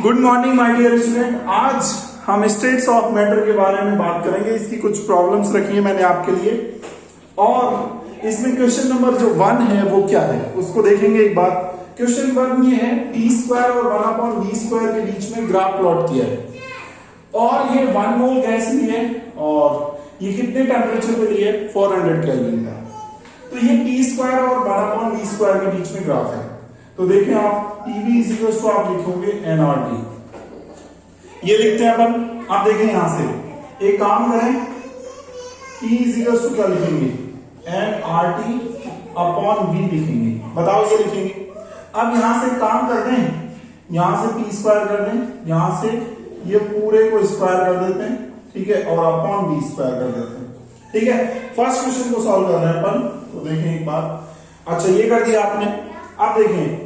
Good morning my dear student. आज हम states of matter के बारे में बात करेंगे। इसकी कुछ प्रॉब्लम्स रखी है मैंने आपके लिए, और इसमें क्वेश्चन नंबर जो 1 है वो क्या है उसको देखेंगे एक बार। क्वेश्चन 1 ये है, टी स्क्वायर और 1/v स्क्वायर के बीच में ग्राफ प्लॉट किया है, और ये 1 मोल गैस ली है, और ये कितने टेम्परेचर पे ली है, 400 केल्विन का। तो ये टी स्क्वायर और 1/v स्क्वायर के बीच में ग्राफ है। तो देखें आप, टीवी इज आप लिखोगे nRT, ये लिखते हैं अपन। आप देखें यहां से एक काम करें, T इज क्या लिखेंगे, nRT अपॉन v लिखेंगे। बताओ ये लिखेंगे। अब यहां से काम कर दें, यहां से टी स्क्वायर कर दें, यहां से ये पूरे को स्क्वायर कर देते हैं, ठीक है, और अपॉन v स्क्वायर कर देते हैं, ठीक है। फर्स्ट क्वेश्चन को सॉल्व कर रहे हैं अपन। तो देखें एक बार, अच्छा ये कर दिया आपने। अब देखें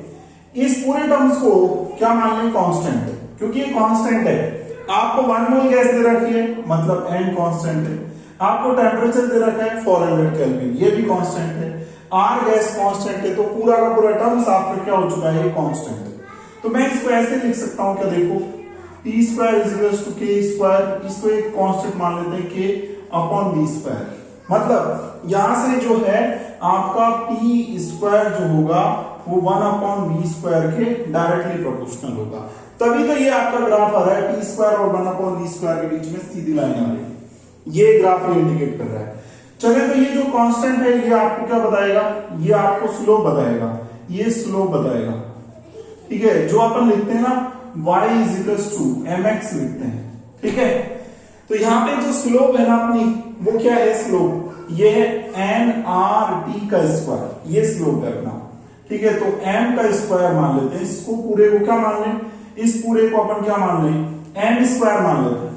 इस पूरे टर्म्स को क्या मान लें, कांस्टेंट, क्योंकि ये कांस्टेंट है। आपको 1 मोल गैस दे रखी है, मतलब n कांस्टेंट है। आपको टेम्परेचर दे रखा है 400 केल्विन, ये भी कांस्टेंट है। r गैस कांस्टेंट है, तो पूरा का पूरा टर्म्स आपका क्या हो चुका है, ये कांस्टेंट है। तो मैं इसको ऐसे लिख सकता हूं, क्या देखो, T square is equals to K square, इसको एक कांस्टेंट मान लेते हैं k अपॉन v स्क्वायर। मतलब यहां से जो है आपका टी स्क्वायर जो होगा वो 1/v स्क्वायर के डायरेक्टली प्रोपोर्शनल होगा। तभी तो ये आपका ग्राफ आ रहा है, टी स्क्वायर और 1/v स्क्वायर के बीच में सीधी लाइन आ रही है। ये ग्राफ ये इंडिकेट कर रहा है। चलिए, तो ये जो कांस्टेंट है ये आपको क्या बताएगा, ये आपको स्लोप बताएगा, ये स्लोप बताएगा, ठीक है। जो अपन लिखते हैं ना, y is equals to mx लिखते हैं, ठीक है। तो यहाँ पे जो स्लोप है ना अपनी, वो क्या है, स्लोप ये है nRT का स्क्वायर, ये स्लोप है अपना, ठीक है। तो m का स्क्वायर मान लेते हैं, इसको पूरे को क्या मान लें, इस पूरे को अपन क्या मान लें, m स्क्वायर मान लेते हैं,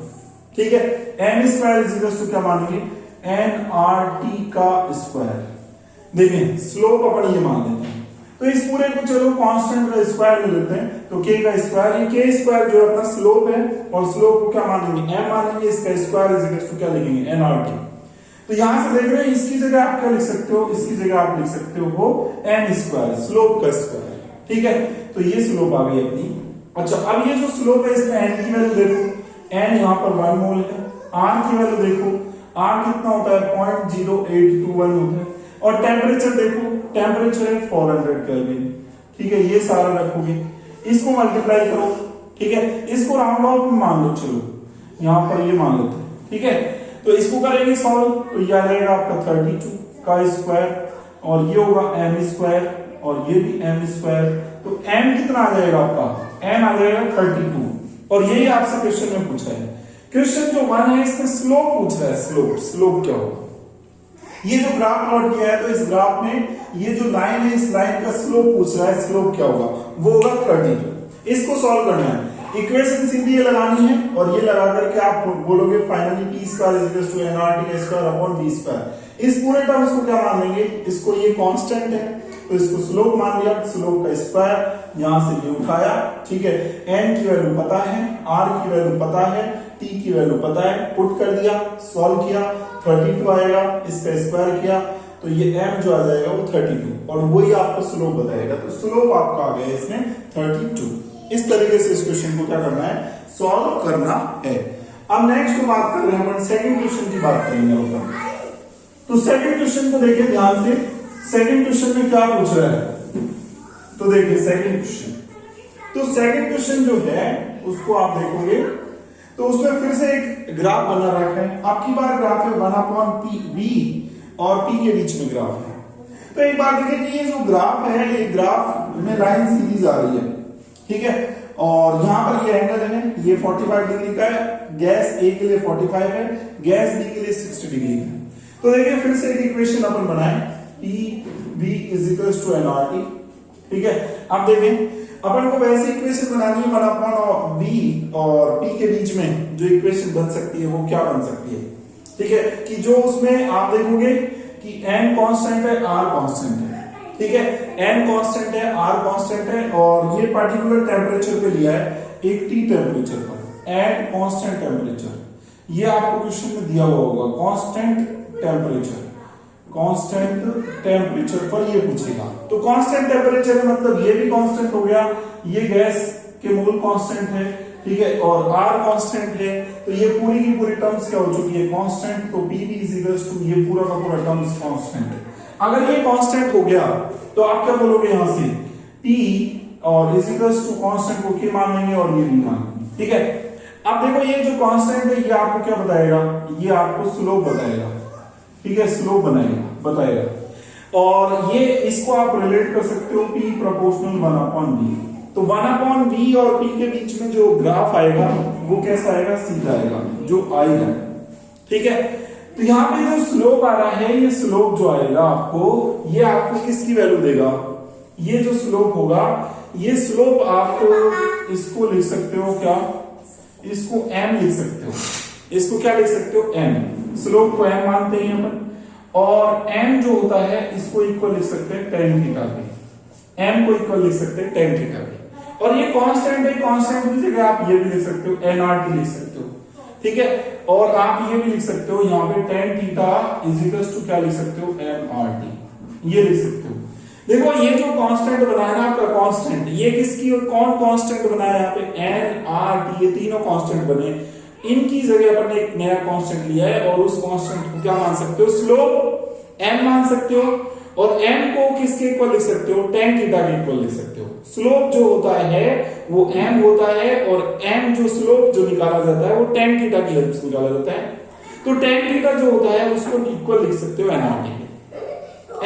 ठीक है। m square is equal to क्या मानेंगे, nRT का स्क्वायर। देखिए स्लोप अपन ये मान लेते हैं। तो इस पूरे को चलो कांस्टेंट का स्क्वायर ले लेते हैं, तो k का स्क्वायर, ये k स्क्वायर जो है अपना स्लोप है, और स्लोप को क्या मानेंगे, m मानेंगे, इसका स्क्वायर इज इक्वल टू क्या लिखेंगे, nRT। तो यहां से देख रहे हैं, इसकी जगह आप क्या लिख सकते हो, इसकी जगह आप लिख सकते हो m स्क्वायर, स्लोप का स्क्वायर, ठीक है। तो ये स्लोप आ गई अपनी। अच्छा, अब ये जो स्लोप है इसमें n की वैल्यू देखो, n यहां पर 1 मोल है। r की वैल्यू देखो, r कितना होता है, 0.0821 होता है। और टेम्परेचर देखो, टेम्परेचर है 400 केल्विन, ठीक है। ये सारा रखोगे, इसको मल्टीप्लाई करो, ठीक है। इसको राउंड ऑफ में मान लो, चलो यहां पर ये मान लेते हैं, ठीक है। तो इसको करेंगे सॉल्व, तो यह आ जाएगा आपका 32 का स्क्वायर, और ये होगा m स्क्वायर, और ये भी m स्क्वायर। तो m कितना आ जाएगा आपका, m आ जाएगा 32। और यही आपसे क्वेश्चन में पूछा है। क्वेश्चन जो 1 है इसमें स्लोप पूछ रहा है, स्लोप क्या होगा। ये जो ग्राफ प्लॉट किया है, तो इस ग्राफ में ये जो लाइन है, इस लाइन का स्लोप पूछ रहा है, स्लोप क्या होगा, वो होगा 32। इसको सॉल्व करना है, इक्वेशन सीधी ये लगानी है, और ये लगा करके आप बोलोगे finally T square is equal to nRT का स्क्वायर अपॉन v स्क्वायर। इस पूरे टर्म्स को क्या मान लेंगे, इसको ये कांस्टेंट है, तो इसको स्लोप मान लिया, स्लोप का स्क्वायर, यहां से ये उठाया, ठीक है। n की वैल्यू पता है, r की वैल्यू पता है, t की वैल्यू पता है, पुट कर दिया, सॉल्व किया, 32 आएगा, इसका स्क्वायर किया, तो ये m जो आ जाएगा वो 32, और वही आपको स्लोप बताएगा। तो स्लोप आपका आ गया इसमें 32। इस तरीके से इस क्वेश्चन को क्या करना है, सॉल्व करना है। अब नेक्स्ट को बात कर रहे हैं अपन, सेकंड क्वेश्चन की बात करेंगे अपन। तो सेकंड क्वेश्चन को देखिए ध्यान से, सेकंड क्वेश्चन में क्या पूछ रहा है। तो देखिए सेकंड क्वेश्चन, तो सेकंड क्वेश्चन जो है उसको आप देखोगे, तो उसमें फिर से एक ग्राफ बना रखा है। आपकी बार ग्राफ है 1/v और p के बीच में ग्राफ है। तो एक बात देखिए कि ये जो ग्राफ है, ये ग्राफ में लाइन सीधी जा रही है, ठीक है। और यहां पर ये एंगल है, ये 45 डिग्री का है, गैस ए के लिए 45 है, गैस बी के लिए 60 डिग्री है। तो देखिए फिर से एक इक्वेशन अपन बनाए, PV is equals to nRT, ठीक है। अब देखें अपन को वैसे इक्वेशन बनानी है, 1/v और p के बीच में जो इक्वेशन बन सकती है वो क्या बन सकती है, ठीक है। कि जो उसमें आप देखोगे कि n कांस्टेंट है, r कांस्टेंट है, ठीक है। n कांस्टेंट है, r कांस्टेंट है, और ये पर्टिकुलर टेम्परेचर पे लिया है, एक T टेम्परेचर पर, एट कांस्टेंट टेम्परेचर। ये आपको क्वेश्चन में दिया हुआ होगा, कांस्टेंट टेम्परेचर, कांस्टेंट टेम्परेचर पर ये पूछेगा। तो कांस्टेंट टेम्परेचर है, मतलब ये भी कांस्टेंट हो गया, ये गैस के मोल कांस्टेंट है, ठीक है, और आर कांस्टेंट है, तो ये पूरी की पूरी टर्म्स क्या हो चुकी है, कांस्टेंट। तो P V is equals to ये पूरा का पूरा टर्म्स कांस्टेंट है। अगर ये कांस्टेंट हो गया तो आप क्या बोलोगे यहां से, पी और इज इक्वल्स टू कांस्टेंट को के मान लेंगे और ये भी मान लेंगे, ठीक है। अब देखो ये जो कांस्टेंट है ये आपको क्या बताएगा, ये आपको स्लोप बताएगा, ठीक है, स्लोप बताएगा। और ये इसको आप रिलेट कर सकते हो P प्रोपोर्शनल 1/V। तो 1/V और P के बीच में जो ग्राफ आएगा वो कैसा आएगा, सीधा आएगा, जो आएगा, ठीक है। तो यहाँ पे जो स्लोप आ रहा है, ये स्लोप जो आएगा आपको, ये आपको किसकी वैल्यू देगा, ये जो स्लोप होगा, ये स्लोप आपको इसको लिख सकते हो क्या, इसको m लिख सकते हो, इसको क्या लिख सकते हो, m। स्लोप को m मानते हैं अपन, और m जो होता है इसको इक्वल लिख सकते हैं tan थीटा के, m को इक्वल लिख सकते हैं tan थीटा के। और ये कांस्टेंट है, कांस्टेंट की जगह आप ये भी लिख सकते हो, nRT लिख सकते हो, ठीक है। और आप ये भी लिख सकते हो यहाँ पे tan theta is equals to क्या लिख सकते हो, nRT, ये लिख सकते हो। देखो ये जो कांस्टेंट बना है ना आपका कांस्टेंट, ये किसकी और कौन कांस्टेंट बना है, यहाँ पे nRT, ये तीनों कांस्टेंट बने, इनकी जगह अपन ने एक नया कांस्टेंट लिया है और उस कांस्टेंट को क्या मान सकते हो, स्लोप m मान सकते हो, और m को किसके इक्वल लिख सकते हो, tan थीटा के इक्वल लिख सकते हो। स्लोप जो होता है वो m होता है, और m जो स्लोप जो निकाला जाता है वो tan थीटा की हेल्प से निकाला जाता है। तो tan थीटा जो होता है उसको इक्वल लिख सकते हो nRT के,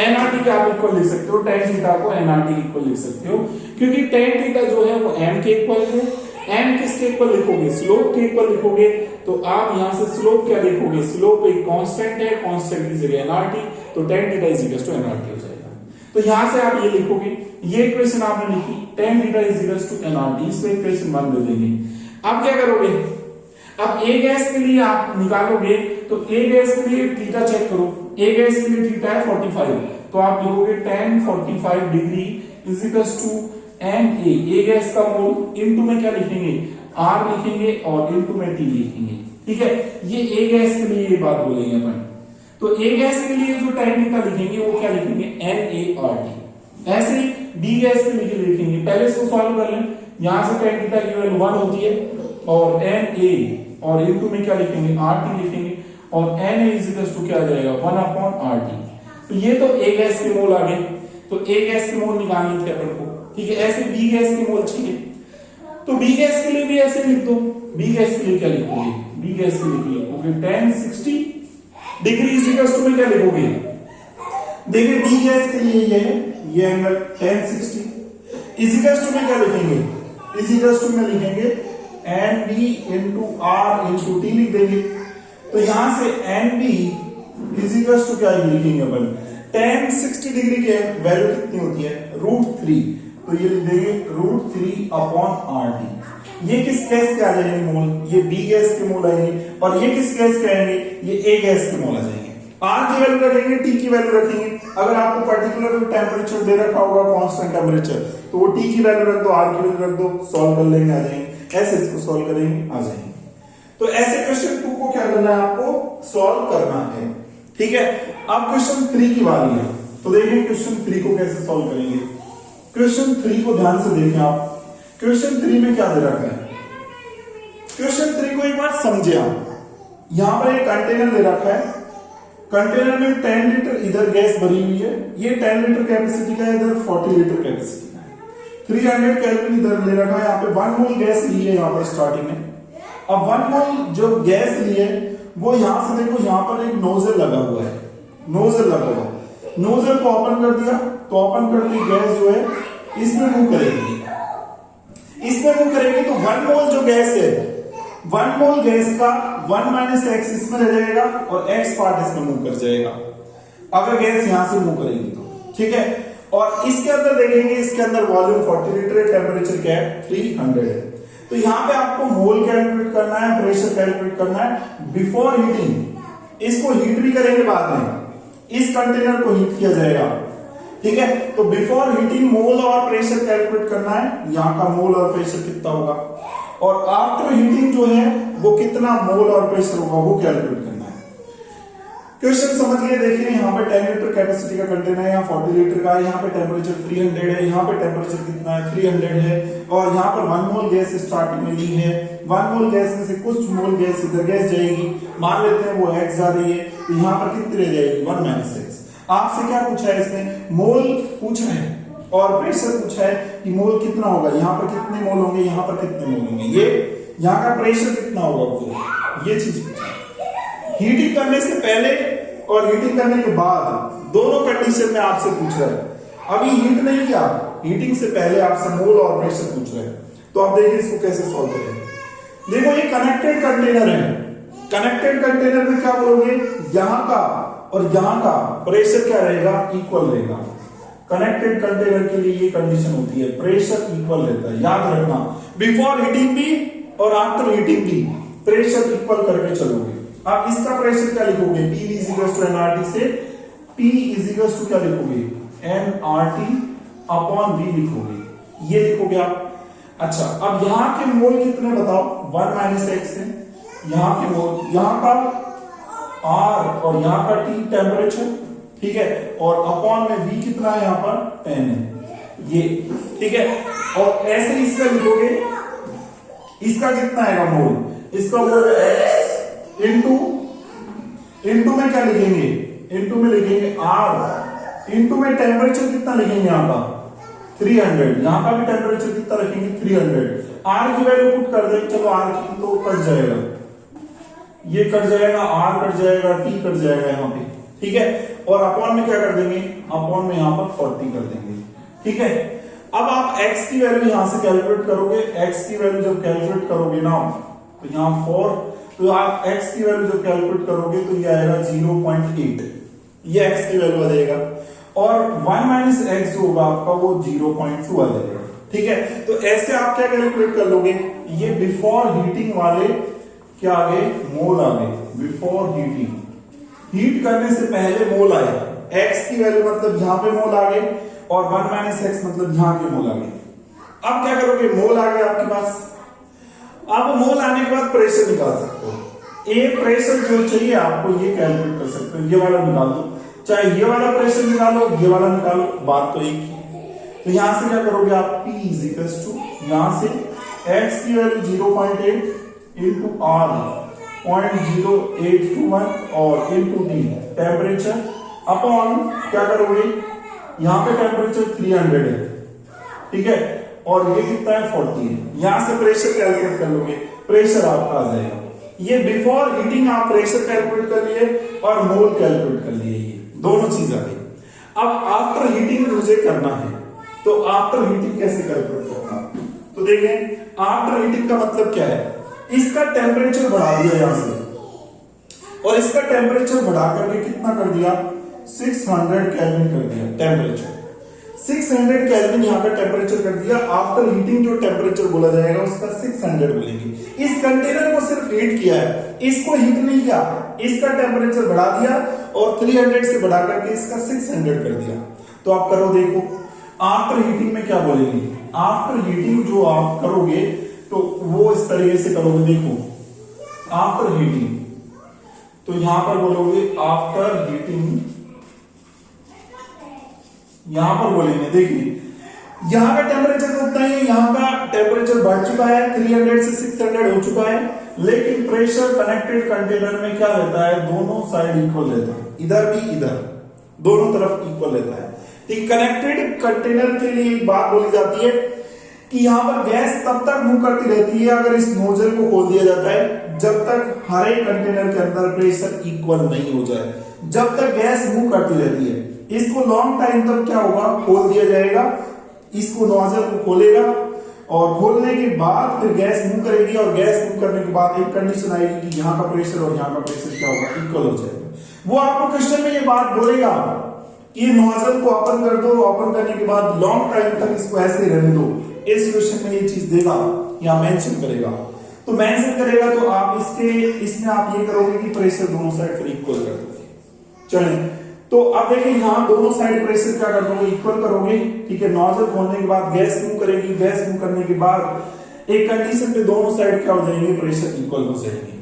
nRT के आप इक्वल लिख सकते हो, tan थीटा को nRT के इक्वल लिख सकते हो, क्योंकि tan थीटा जो है वो m के इक्वल है। m किसके इक्वल लिखोगे, स्लोप के इक्वल लिखोगे, तो आप यहां से स्लोप क्या लिखोगे, स्लोप एक कांस्टेंट है, कांस्टेंट की जगह nRT, तो tan theta is equal to nRT हो जाएगा। तो यहां से आप ये लिखोगे, ये इक्वेशन आपने लिखी, tan theta is equal to nRT, इसको इक्वेशन 1 दे देंगे। अब क्या करोगे, अब A गैस के लिए आप निकालोगे, तो A गैस के लिए थीटा चेक करो, A गैस के लिए थीटा है 45, तो आप लिखोगे tan 45 degree is equal to Na, A gas का मोल, इनटू में क्या लिखेंगे, R लिखेंगे और इनटू में T लिखेंगे, ठीक है। ये A गैस के लिए ये बात बोलेंगे अपन। तो A गैस के लिए जो tan थीटा लिखेंगे वो क्या लिखेंगे, NaRT। ऐसे ही B गैस के लिए लिखेंगे, पहले इसको सॉल्व कर लें, यहां से tan थीटा की वैल्यू 1 होती है, और Na और इनटू में क्या लिखेंगे, RT लिखेंगे, और Na इज इक्वल टू क्या आ जाएगा, 1/RT। तो ये तो A गैस के मोल आ गए, तो A गैस के मोल निकालने थे अपन को, ठीक है। ऐसे B गैस के मोल चाहिए, तो B गैस के लिए भी ऐसे लिख दो। B गैस के लिए क्या लिखोगे, B गैस के लिए लिखोगे tan 60 degree is equal to में क्या लिखोगे, देखिए B गैस के लिए ये angle tan 60 is equal to में क्या लिखेंगे, इज इक्वल टू में लिखेंगे NB into R into T लिख देंगे। तो यहां से NB इज इक्वल टू क्या लिखेंगे अपन, tan 60 डिग्री की वैल्यू कितनी होती है, √3, तो ये लिख देंगे √3/RT। ये किस गैस के आ जाएंगे मोल, ये B गैस के मोल आएंगे, और ये किस गैस के आएंगे, ये A गैस के मोल आ जाएंगे। R की वैल्यू रखेंगे, T की वैल्यू रखेंगे। अगर आपको पर्टिकुलर टेम्परेचर दे रखा होगा, कांस्टेंट टेम्परेचर, तो वो T की वैल्यू रख दो, R की वैल्यू रख दो, सॉल्व कर लेंगे, आ जाएंगे। ऐसे इसको सॉल्व करेंगे, आ जाएंगे। तो ऐसे क्वेश्चन 2 को क्या करना है, आपको सॉल्व करना है, ठीक है। अब क्वेश्चन 3 की बारी है, तो देखिए क्वेश्चन 3 को कैसे सॉल्व करेंगे। क्वेश्चन 3 को ध्यान से देखें आप, क्वेश्चन 3 में क्या दे रखा है, क्वेश्चन 3 को एक बार समझे आप। यहां पर एक कंटेनर दे रखा है, कंटेनर में 10 लीटर इधर गैस भरी हुई है, ये 10 लीटर कैपेसिटी का है, इधर 40 लीटर कैपेसिटी का है, 300 केल्विन इधर ले रखा है, यहाँ पे 1 मोल गैस ली है यहाँ पर स्टार्टिंग में। अब 1 मोल जो गैस ली है वो यहां से देखो, यहाँ पर एक नोजल लगा हुआ है, नोजल लगा हुआ, नोजल को ओपन कर दिया, तो ओपन करके गैस जो है इसमें मूव करेगी, इसमें मूव करेगी, तो 1 मोल जो गैस है, 1 मोल गैस का 1 - x इसमें रह जाएगा और x पार्ट इसमें मूव कर जाएगा, अगर गैस यहां से मूव करेगी तो, ठीक है। और इसके अंदर देखेंगे, इसके अंदर वॉल्यूम 40 लीटर है, टेम्परेचर क्या है, 300 है। तो यहां पे आपको मोल कैलकुलेट करना है, प्रेशर कैलकुलेट करना है बिफोर हीटिंग। इसको हीट भी करेंगे बाद में, इस कंटेनर को हीट किया जाएगा, ठीक है। तो बिफोर हीटिंग मोल और प्रेशर कैलकुलेट करना है, यहां का मोल और प्रेशर कितना होगा, और आफ्टर हीटिंग जो है वो कितना मोल और प्रेशर होगा वो कैलकुलेट करना है। क्वेश्चन समझिए, देखिए यहाँ पे 10 लीटर कैपेसिटी का कंटेनर है, यहाँ 40 लीटर का है, यहाँ पे टेम्परेचर 300 है, यहाँ पे टेम्परेचर कितना है 300 है, और यहाँ पर 1 मोल गैस स्टार्टिंग में ली है। 1 मोल गैस में से कुछ मोल गैस इधर गैस जाएगी, मान लेते हैं वो x जा रही है, तो यहाँ पर कितनी रह जाएगी 1 माइनस एक्स। आपसे क्या पूछा है इसमें, मोल पूछा है और प्रेशर पूछा है कि मोल कितना होगा, यहाँ पर कितने मोल होंगे, यहाँ पर कितने मोल होंगे, ये यहाँ का प्रेशर कितना होगा, वो ये चीज पूछा। हीटिंग करने से पहले और हीटिंग करने के बाद दोनों कंडीशन में आपसे पूछ रहा है। अभी हीट नहीं किया, हीटिंग से पहले आपसे मोल और प्रेशर पूछ रहे हैं। तो आप देखिए इसको कैसे सॉल्व करें। देखो ये कनेक्टेड कंटेनर है, कनेक्टेड कंटेनर में क्या बोलोगे, यहां का और यहां का प्रेशर क्या रहेगा, इक्वल रहेगा। कनेक्टेड कंटेनर के लिए ये कंडीशन होती है, प्रेशर इक्वल रहता है, याद रखना। बिफोर हीटिंग भी और आफ्टर हीटिंग भी प्रेशर इक्वल करके चलोगे। अब इसका प्रेशर क्या लिखोगे, P is equal to nRT से P इज इक्वल टू क्या लिखोगे, nRT अपॉन V लिखोगे, ये लिखोगे आप। अच्छा, अब यहाँ के मोल कितने बताओ, 1 माइनस एक्स है, यहाँ के मोल, यहाँ का R और यहाँ का T टेम्परेचर, ठीक है, और अपॉन में V कितना है, यहाँ पर 10 है, ये ठीक है। और ऐसे इसका लिखोगे, इसका कितना आएगा मोल, इसका मोल x इंटू में क्या लिखेंगे, इंटू में लिखेंगे R, इंटू में टेम्परेचर कितना लिखेंगे यहाँ का 300, यहाँ का भी टेम्परेचर कितना रखेंगे 300। R की वैल्यू पुट कर दें, चलो R की तो कट जाएगा, ये कट जाएगा, R कट जाएगा, T कट जाएगा यहाँ पे, ठीक है। और अपॉन में क्या कर देंगे, अपॉन में यहाँ पर 40 कर देंगे, ठीक है। अब आप x की वैल्यू यहां से कैलकुलेट करोगे, x की वैल्यू जब कैलकुलेट करोगे ना, तो यहाँ 4, तो आप x की वैल्यू जब कैलकुलेट करोगे तो ये आएगा 0.8, ये x की वैल्यू आ जाएगा, और 1 माइनस एक्स जो होगा आपका वो 0.2 आ जाएगा, ठीक है। तो ऐसे आप क्या कैलकुलेट कर लोगे, ये बिफोर हीटिंग वाले क्या आ गए, मोल आ गए, बिफोर हीटिंग, हीट करने से पहले मोल आए, x की वैल्यू मतलब यहाँ पे मोल आ गए, और 1 माइनस एक्स मतलब यहाँ के मोल आ गए। अब क्या करोगे, मोल आ गए आपके पास, अब मोल आने के बाद प्रेशर निकाल सकते हो। एक प्रेशर जो चाहिए आपको ये कैलकुलेट कर सकते हो, ये वाला निकाल दो, चाहे ये वाला प्रेशर निकालो, ये वाला निकालो, बात तो एक ही। तो यहां से क्या करोगे आप, P इज इक्वल टू, यहां से x की वैल्यू 0.8 इंटू R 0.0821 और इंटू D टेम्परेचर अपॉन क्या करोगे, यहां पे टेम्परेचर 300 है, ठीक है, और ये कितना है 40 है। यहां से प्रेशर कैलकुलेट कर लोगे, प्रेशर आपका आ जाएगा। ये बिफोर हीटिंग आप प्रेशर कैलकुलेट कर लिए और मोल कैलकुलेट कर लिए, ये दोनों चीज आ गई। अब आफ्टर हीटिंग मुझे करना है, तो आफ्टर हीटिंग कैसे कैलकुलेट करना, तो देखें आफ्टर हीटिंग का मतलब क्या है, इसका टेम्परेचर बढ़ा दिया यहां से, और इसका टेम्परेचर बढ़ा करके कितना कर दिया, 600 केल्विन कर दिया टेम्परेचर, 600 केल्विन यहाँ का टेम्परेचर कर दिया। आफ्टर हीटिंग जो टेम्परेचर बोला जाएगा उसका 600 बोलेंगे। इस कंटेनर को सिर्फ हीट किया है, इसको हीट नहीं किया, इसका टेम्परेचर बढ़ा दिया और 300 से बढ़ा करके इसका 600 कर दिया। तो आप करो, देखो आफ्टर हीटिंग में क्या बोलेंगे, आफ्टर हीटिंग जो आप करोगे तो वो इस तरीके से करोगे, देखो आफ्टर हीटिंग, तो यहां पर बोलोगे आफ्टर हीटिंग, यहां पर बोलेंगे, देखिए यहां का टेम्परेचर तो उतना ही है, यहां का टेम्परेचर बढ़ चुका है, 300 से 600 हो चुका है, लेकिन प्रेशर कनेक्टेड कंटेनर में क्या रहता है, दोनों साइड इक्वल रहता है, इधर भी इधर, दोनों तरफ इक्वल रहता है। कनेक्टेड कंटेनर के लिए एक बात बोली जाती है कि यहां पर गैस तब तक मूव करती रहती है अगर इस नोजल को खोल दिया जाता है, जब तक हर एक कंटेनर के अंदर प्रेशर इक्वल नहीं हो जाए, जब तक गैस मूव करती रहती है। इसको लॉन्ग टाइम तक क्या होगा, खोल दिया जाएगा, इसको नोजल को खोलेगा और खोलने के बाद फिर गैस मूव करेगी, और गैस मूव करने के बाद एक कंडीशन आएगी कि यहाँ का प्रेशर और यहाँ का प्रेशर क्या होगा, इक्वल हो जाएगा। वो आपको क्वेश्चन में ये बात बोलेगा कि नोजल को ओपन कर दो, ओपन करने के बाद लॉन्ग टाइम तक इसको ऐसे ही रहने दो, इस क्वेश्चन में ये चीज देगा या मेंशन करेगा। तो मेंशन करेगा तो आप इसमें आप ये करोगे कि प्रेशर दोनों साइड फिर इक्वल कर दोगे। चलें, तो अब देखिए यहां दोनों साइड प्रेशर क्या कर दोगे, इक्वल करोगे, ठीक है। नोजल खोलने के बाद गैस मूव करेगी, गैस मूव करने के बाद एक कंडीशन पे दोनों साइड क्या हो जाएंगे, प्रेशर इक्वल हो जाएंगे,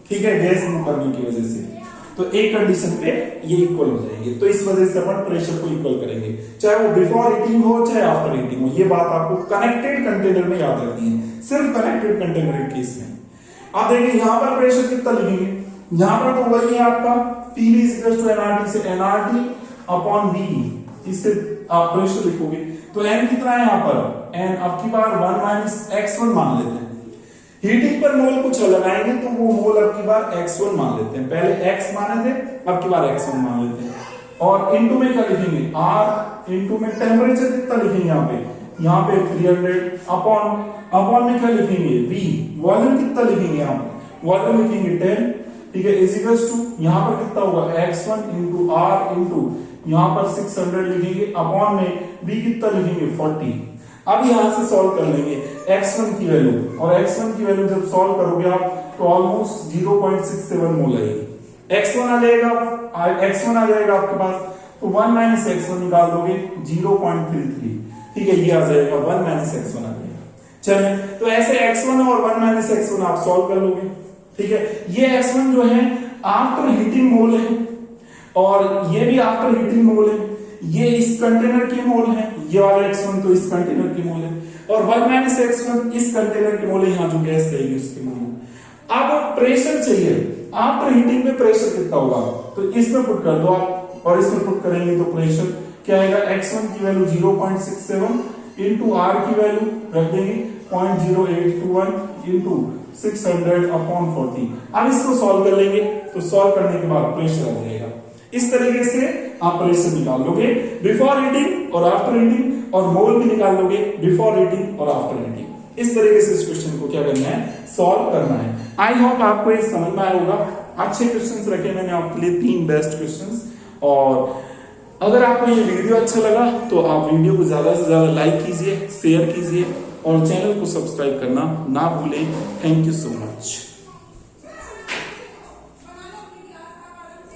ठीक है, गैस मूव करने की वजह से। तो एक कंडीशन पे ये इक्वल हो जाएंगे। तो इस वजह से अपन प्रेशर को इक्वल करेंगे, चाहे वो बिफोर हीटिंग हो चाहे आफ्टर हीटिंग हो। ये बात आपको कनेक्टेड कंटेनर में याद रखनी है, सिर्फ कनेक्टेड कंटेनर के केस में। आप देखिए यहाँ पर प्रेशर कितना लिखेंगे, यहाँ पर तो वही है आपका PV = nRT से nRT अपॉन V, इससे आप प्रेशर लिखोगे। तो n कितना है यहाँ पर, n अब की बार 1 - x1 मान लेते हैं। हीटिंग पर मोल कुछ लगाएंगे तो वो मोल अब की बार x1 मान लेते हैं, पहले x माने थे अब की बार x1 मान लेते हैं। और इनटू में क्या लिखेंगे, R इनटू में टेम्परेचर कितना लिखेंगे यहाँ पे 300 अपॉन में क्या लिखेंगे V, वॉल्यूम कितना लिखेंगे यहाँ पे, वॉल्यूम लिखेंगे 10, ठीक है, इज इक्वल्स टू यहाँ पर कितना होगा x1 इंटू R इंटू यहाँ पर 600 लिखेंगे, अपॉन में V कितना लिखेंगे 40। अब यहां से सॉल्व कर लेंगे x1 की वैल्यू, और x1 की वैल्यू जब सॉल्व करोगे आप तो ऑलमोस्ट 0.67 मोल आएगी। x1 आ जाएगा आपके पास, तो 1 - x1 निकाल दोगे 0.33, ठीक है, ये आ जाएगा 1 - x1 आ जाएगा। चलिए, तो ऐसे x1 और 1 - x1 आप सॉल्व कर लोगे, ठीक है। ये x1 जो है आफ्टर हीटिंग मोल है, और ये भी आफ्टर हीटिंग मोल है। ये इस कंटेनर की मोल है, ये वाला x1 तो इस कंटेनर की मोल है, और 1 - x1 इस कंटेनर की मोल है, यहाँ जो गैस रहेगी उसकी मोल है। अब प्रेशर चाहिए, आफ्टर हीटिंग में प्रेशर कितना होगा, तो इसमें पुट कर दो आप, और इसमें पुट करेंगे तो प्रेशर क्या आएगा, x1 की वैल्यू 0.67 इंटू R की वैल्यू रख देंगे 0.0821 इंटू 600 अपॉन 40। अब इसको सॉल्व कर लेंगे, तो सॉल्व करने के बाद प्रेशर आ जाएगा। इस तरीके से आप प्रेशर निकाल लोगे बिफोर हीटिंग और आफ्टर हीटिंग, और मोल भी निकाल लोगे बिफोर हीटिंग और आफ्टर हीटिंग। इस तरीके से इस क्वेश्चन को क्या करना है, सॉल्व करना है। आई होप आपको ये समझ में आया होगा। अच्छे क्वेश्चंस रखे मैंने आपके लिए, 3 बेस्ट क्वेश्चंस। और अगर आपको ये वीडियो अच्छा लगा तो आप वीडियो को ज्यादा से ज्यादा लाइक कीजिए, शेयर कीजिए, और चैनल को सब्सक्राइब करना ना भूलें। Thank you so much.